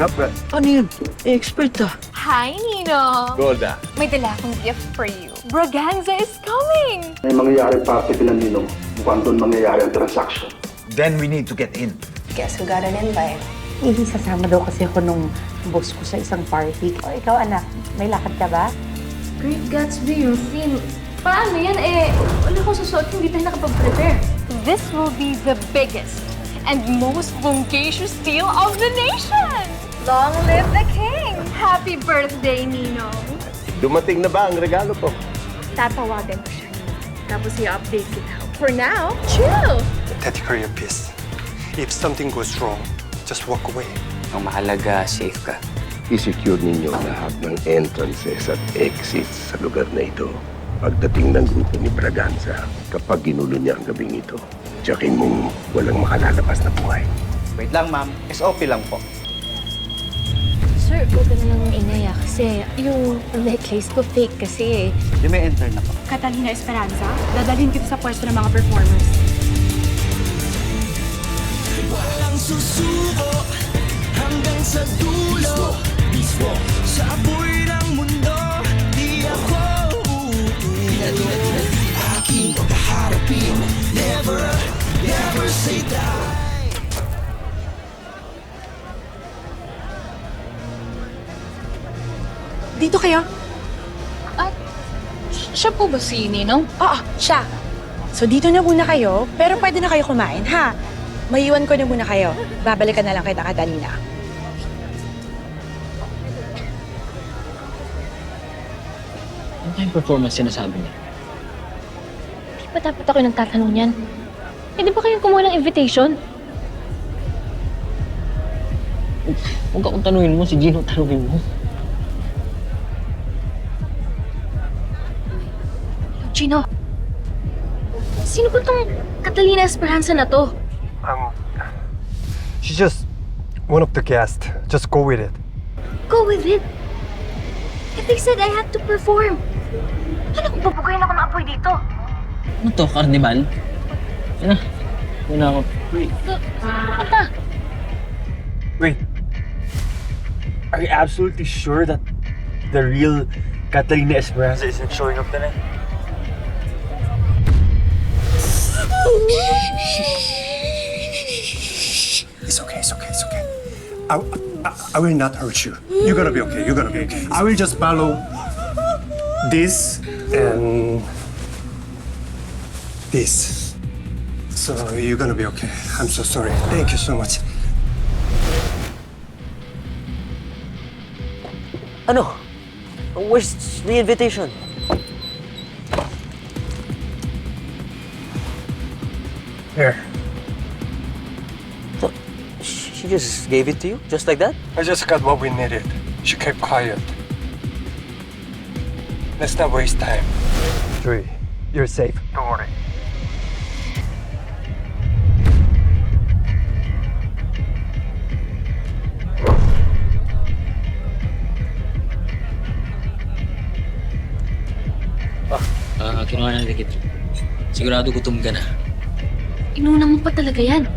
Not bad. Ano yun? Expert ah. Hi, Nino! Golda. May dala akong gift for you. Braganza is coming! May mangyayari party pinanino. Mukhang doon mangyayari ang transaction. Then we need to get in. Guess who got an invite? Sasama daw kasi ako nung boss ko sa isang party. O ikaw anak, may lakad ka ba? Great Gatsby yung theme. Paano yan wala ko susuot, hindi tayo nakapag-prepare. This will be the biggest and most bungacious deal of the nation! Long live the king! Happy birthday, Nino! Dumating na ba ang regalo ko? Tatawagan ko siya. Tapos i-update kita. For now, chill! Take care your peace. If something goes wrong, just walk away. Ang mahalaga, safe ka. I-secure ninyo lahat ng entrances at exits sa lugar na ito. Pagdating ng grupo ni Braganza, kapag ginulo niya ang gabing ito, tiyakin mong walang makalalabas na buhay. Wait lang, ma'am. SOP lang po. Sir, huwag ka na lang ingay kasi yung necklace ko fake kasi Di may enter na po. Catalina Esperanza, dadalhin kita sa pwesto ng mga performers. Walang susuko hanggang sa dulo. Mismo sa apoy ng mundo, di ako uuwi. Aking pagkaharapin, never, never say die. Dito kayo? Siya po ba si Ninong? Oo, siya. So dito na muna kayo, pero pwede na kayo kumain, ha? Maiwan ko na muna kayo. Babalikan na lang kita, Catalina. Ano tayong performance sinasabi niya? Di ba dapat ako nagtatanong yan? Eh, di ba kayo kumuha ng invitation? Huwag akong tanungin mo, si Gino tanungin mo. Gino, sino ba tong Catalina Esperanza na to? She's just one of the guests. Just go with it. Go with it. If they said I had to perform, ano kung papugayin ako ng apoy dito? Ano to, carnival? Yan na. Yan na ako. Ata, Wait. Are you absolutely sure that the real Catalina Esperanza isn't showing up tonight? It's okay, it's okay, it's okay. I will not hurt you. You're gonna be okay, you're gonna be okay. I will just follow this and this. So you're gonna be okay. I'm so sorry. Thank you so much. Ano? Where's the invitation? Here. So, she just gave it to you? Just like that? I just got what we needed. She kept quiet. Let's not waste time. Joey, you're safe. Don't worry. Kinuha na tikit. Sigurado gutom ka na. inuna mo pa talaga yan.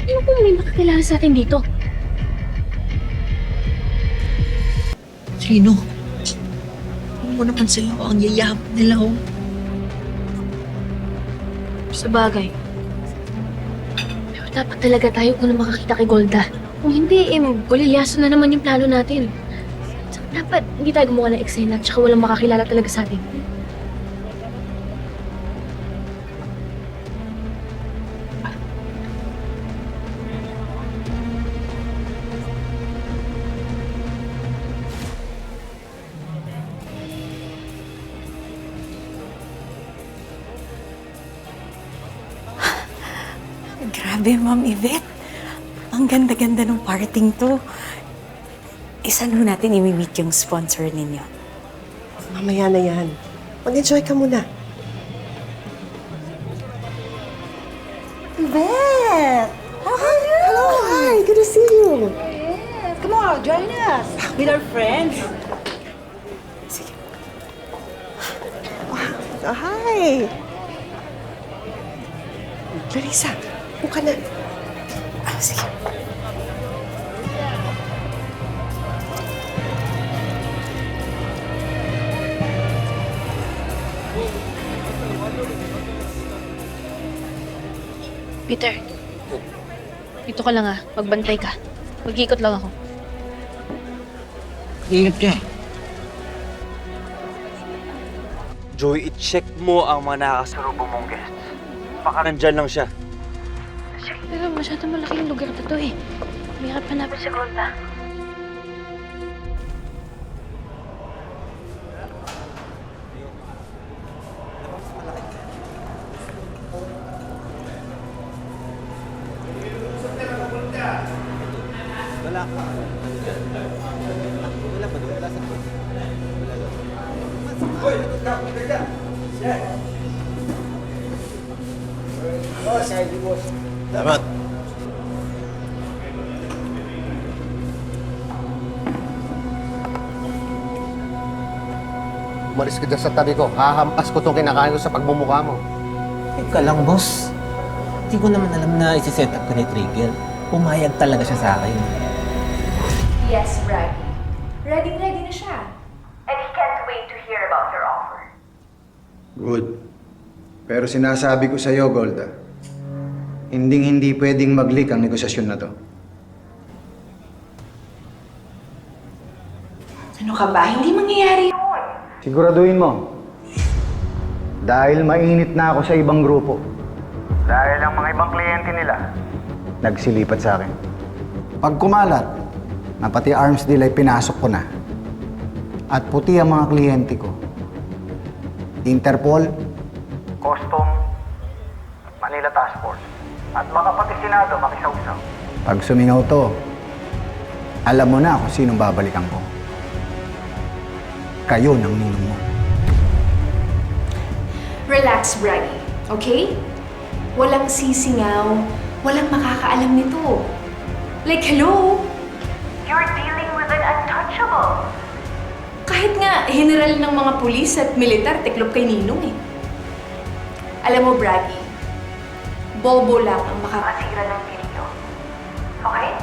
Ano kung may makakilala sa atin dito? Sino? Ano mo naman sila? Ang yayaman nila, oh. Sa bagay. Pero dapat talaga tayo kung makakita kay Golda. Kung hindi, buliyaso na naman yung plano natin. So, dapat hindi tayo gumawa ng eksena at saka walang makakilala talaga sa atin. Grabe, Ma'am Yvette. Ang ganda-ganda ng parting to. Isa na natin imi-meet yung sponsor ninyo. Mamaya na yan. Mag-enjoy ka muna. Yvette! How are you? Hello, hi. Good to see you. Yes, come on, join us with our friends. Sige. Oh, hi. Clarissa, buka na. Ah, sige. Peter, dito ka lang magbantay ka. Mag-iikot lang ako. Ingat ka. Joy, i-check mo ang mga nakakasalubong mong guests. Baka nandyan lang siya. Pero masyado malaki yung lugar na to eh. Mahirap hanapin si Golda. Salamat. Umalis ka dyan sa tabi ko. Hahampas ko itong kinakain ko sa pagmumukha mo. Teka lang, boss. Hindi ko naman alam na isi-set up ko ni Trigger. Pumayag talaga siya sa akin. Yes, Braggy. Ready na siya. And he can't wait to hear about your offer. Good. Pero sinasabi ko sa'yo, Golda, hindi pwedeng mag-leak ang negosasyon na to. Ano ka ba? Hindi mangyayari yun. Siguraduhin mo. Dahil mainit na ako sa ibang grupo. Dahil ang mga ibang kliyente nila nagsilipat sa akin. Pag kumalat, na pati arms deal ay pinasok ko na. At puti ang mga kliyente ko. Interpol, Custom, Manila Task Force, at baka pati Senado makisawsaw. Pag sumingaw to, alam mo na kung sinong babalikan ko. Kayo ng ninong mo. Relax, Braggy. Okay? Walang sisingaw. Walang makakaalam nito. Like, hello? You're dealing with an untouchable. Kahit nga, general ng mga pulis at militar, tiklop kay Ninong eh. Alam mo, Braggy, bobo lang ang makakasira ng video. Okay?